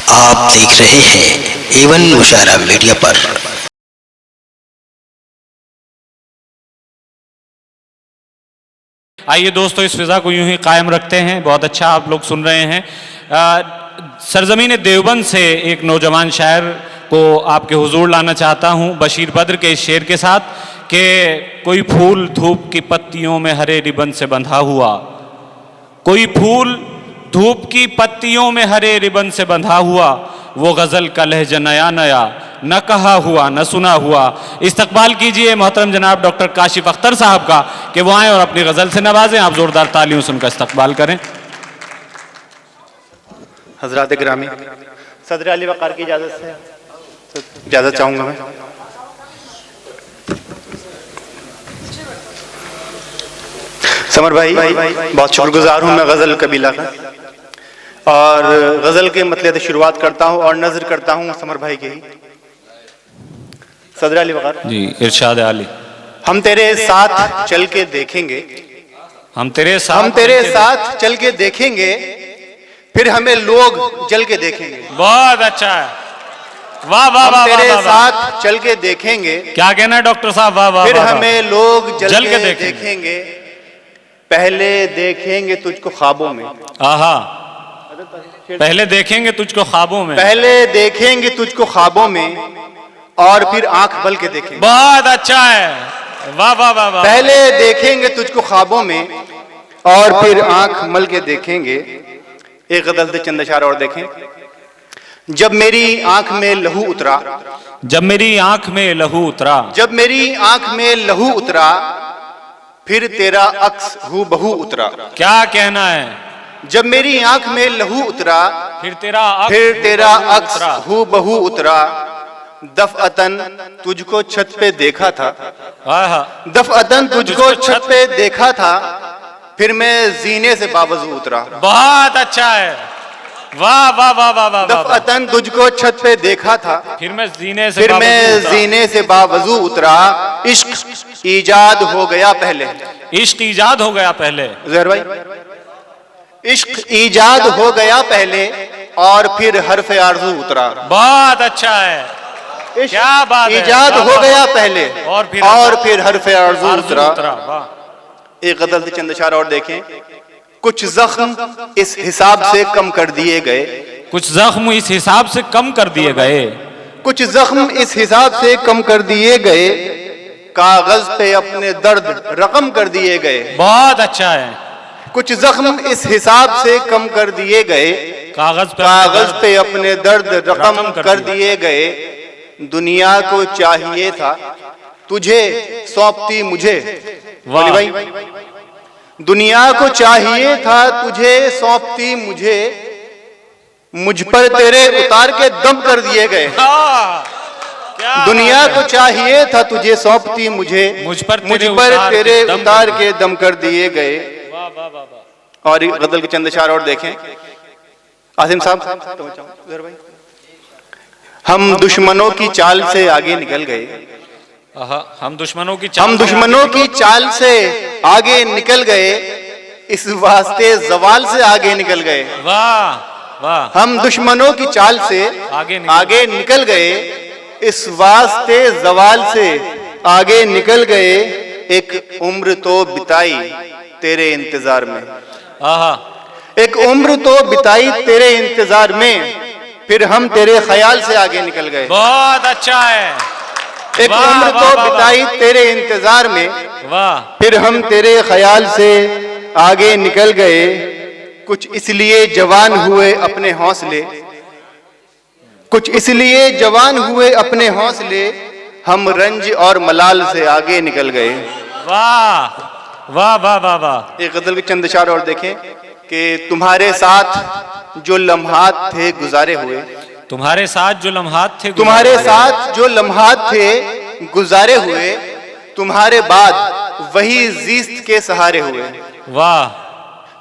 आप देख रहे हैं एवन मुशायरा मीडिया पर। आइए दोस्तों, इस फिज़ा को यूं ही कायम रखते हैं। बहुत अच्छा आप लोग सुन रहे हैं। सरजमीन देवबंद से एक नौजवान शायर को आपके हुजूर लाना चाहता हूं बशीर बद्र के इस शेर के साथ कि कोई फूल धूप की पत्तियों में हरे रिबन से बंधा हुआ, कोई फूल धूप की पत्तियों में हरे रिबन से बंधा हुआ, वो गज़ल का लहजा नया नया, न कहा हुआ न सुना हुआ। इस्तकबाल कीजिए मोहतरम जनाब डॉक्टर काशिफ अख्तर साहब का कि वो आएँ और अपनी गज़ल से नवाजें। आप ज़ोरदार तालियों से उनका इस्तकबाल करें। हज़रात गिरामी, सदर अली वक़ार की इजाज़त से इजाज़त चाहूँगा मैं। समर भाई बहुत शुक्रगुजार हूँ मैं गज़ल कबीला का, और गज़ल के मतले से शुरुआत करता हूँ और नज़र करता हूँ समर भाई की। सदर अली वक़ार जी, इरशाद आली। हम तेरे साथ चल के देखेंगे, हम तेरे साथ चल के देखेंगे, फिर हमें लोग जल के देखेंगे। बहुत अच्छा है, वाह वाह वाह। तेरे साथ चल के देखेंगे, क्या कहना है डॉक्टर साहब? वाह वाह। फिर हमें लोग जल के देखेंगे। पहले देखेंगे तुझको ख्वाबों में। आहा, पहले देखेंगे तुझको ख्वाबों में, पहले देखेंगे तुझको ख्वाबों में, और फिर आंख बल के देखेंगे। बहुत अच्छा है, वाह वाह वाह वाह। पहले देखेंगे तुझको ख्वाबों में और फिर आंख मल के देखेंगे। एक गज़ल से चंद अशार और देखें। जब मेरी आंख में लहू उतरा, जब मेरी आंख में लहू उतरा, जब मेरी आंख में लहू उतरा, फिर तेरा अक्स हू बहू उतरा। क्या कहना है? जब मेरी आंख में लहू उतरा, फिर तेरा अक्स हू बहू उतरा। दफ़अतन तुझको छत पे देखा था, दफ़अतन तुझको छत पे देखा था, फिर मैं जीने से बावजू उतरा। बहुत अच्छा है, वाह वाह वाह वाह वाह। दफ़अतन तुझको छत पे देखा था, फिर मैं जीने से बावजू उतरा। इश्क ईजाद हो गया पहले, इश्क ईजाद हो गया पहले। ज़हर भाई, इश्क ईजाद हो गया पहले और फिर हर्फ आरज़ू उतरा। बहुत अच्छा है, क्या बात है। ईजाद हो गया पहले और फिर हर्फ आरज़ू उतरा। एक गज़ल से चंद अशार और देखें। कुछ जख्म इस हिसाब से कम कर दिए गए, कुछ जख्म इस हिसाब से कम कर दिए गए, कुछ जख्म इस हिसाब से कम कर दिए गए। कागज पे अपने दर्द रकम कर दिए गए। बहुत अच्छा है। कुछ जख्म इस हिसाब से कम कर दिए गए, कागज पे अपने दर्द रकम कर दिए गए। दुनिया को चाहिए था तुझे सौंपती मुझे। वाह भाई, दुनिया को चाहिए था तुझे सौंपती मुझे, मुझ पर तेरे उतार के दम कर दिए गए। दुनिया को चाहिए था तुझे सौंपती मुझे, मुझ पर तेरे उतार के दम कर दिए गए। और गज़ल के चंद अशार और देखें। आसिम साहब, हम दुश्मनों की चाल से आगे निकल गए, हम दुश्मनों की चाल से आगे निकल गए, इस वास्ते जवाल से आगे निकल गए। वाह वाह। हम दुश्मनों की चाल से आगे निकल गए, इस वास्ते जवाल से आगे निकल गए। एक उम्र तो बिताई तेरे इंतजार में, एक उम्र तो बिताई तेरे इंतजार में, फिर हम तेरे ख्याल से आगे निकल गए। बहुत अच्छा है। एक उम्र तो बिताई तेरे इंतजार में, फिर हम तेरे ख्याल से आगे निकल गए। कुछ इसलिए जवान हुए अपने हौसले, कुछ इसलिए जवान हुए अपने हौसले, हम रंज और मलाल से आगे निकल गए। वाह वाह वाह वाह वाह। एक गज़ल के चंद अशार और देखें कि तुम्हारे साथ जो लम्हात थे गुजारे हुए, तुम्हारे साथ जो लम्हात थे, तुम्हारे साथ जो लम्हात थे गुजारे हुए, तुम्हारे बाद वही जीस्त के सहारे हुए। वाह।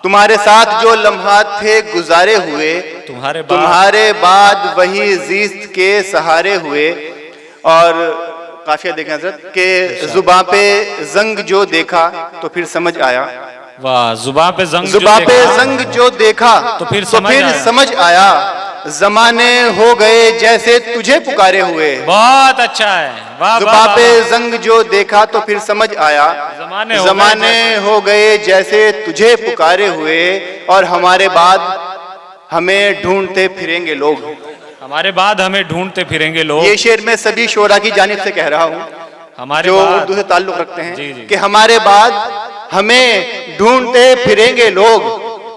तुम्हारे साथ जो लम्हात थे गुजारे हुए, तुम्हारे बाद वही जीस्त के सहारे हुए। और काफिया देखें हज़रत के जुबां पे जंग जो देखा तो फिर समझ आया। वाह, जुबां पे जंग जो देखा तो फिर समझ आया। जमाने हो गए जैसे तुझे पुकारे हुए। बहुत अच्छा है, वाह वाह पे जंग जो देखा तो फिर समझ आया, जमाने हो गए जैसे तुझे पुकारे हुए, और हमारे बाद हमें ढूंढते फिरेंगे लोग। हमारे बाद हमें ढूंढते फिरेंगे लोग। ये शेर मैं सभी शोरा की जानिब से कह रहा हूँ हमारे जो बाद उर्दू से ताल्लुक रखते हैं, जी, जी। कि हमारे बाद हमें ढूंढते फिरेंगे लोग,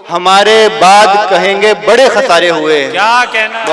हमारे बाद कहेंगे बड़े खसारे हुए। क्या कहना है?